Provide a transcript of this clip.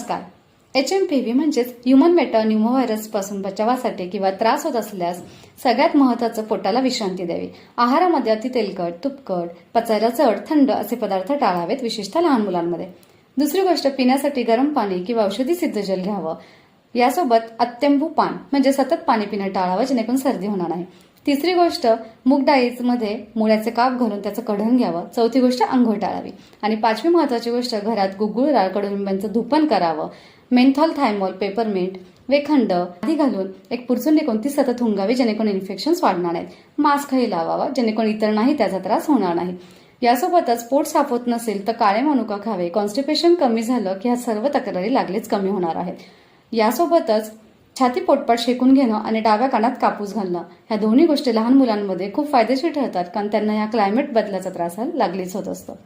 नमस्कार. HMPV म्हणजेच human मेटान्यूमोव्हायरस पासून बचावासाठी किंवा त्रास होत असल्यास सगळ्यात महत्त्वाचं पोटाला विश्रांती द्यावी. आहारामध्ये अति तेलकट, तुपकट, पचायला जड, थंड असे पदार्थ टाळावेत, विशेषतः लहान मुलांमध्ये. दुसरी गोष्ट, पिण्यासाठी गरम पाणी किंवा औषधी सिद्ध जल घ्यावं. यासोबत अत्यंबू पान म्हणजे सतत पाणी पिणं टाळावं, जेणेकरून सर्दी होणार नाही. तिसरी गोष्ट, मूग डाळीमध्ये मुळ्याचे काप घालून त्याचं कढण घ्यावं. चौथी गोष्ट, अंघोळ टाळावी. आणि पाचवी महत्त्वाची गोष्ट, घरात गुगुळ, कडुलिंबाचं धुपन करावं. मेंथॉल, थायमॉल, पेपरमिंट, वेखंड आधी घालून एक पुरचुंडी कोणती सतत हुंगावी, जेणेकरून इन्फेक्शन्स वाढणार नाहीत. मास्कही लावावा, जेणेकरून इतरांनाही त्याचा त्रास होणार नाही. यासोबतच पोट साफ होत नसेल तर काळे मनुका खावे. कॉन्स्टिपेशन कमी झालं की ह्या सर्व तक्रारी लागलीच कमी होणार आहेत. यासोबतच छाती पोटपाट शेकून घेणं आणि डाव्या कानात कापूस घालणं, ह्या दोन्ही गोष्टी लहान मुलांमध्ये खूप फायदेशीर ठरतात, कारण त्यांना या क्लायमेट बदलाचा त्रास लागलीच होत असतो.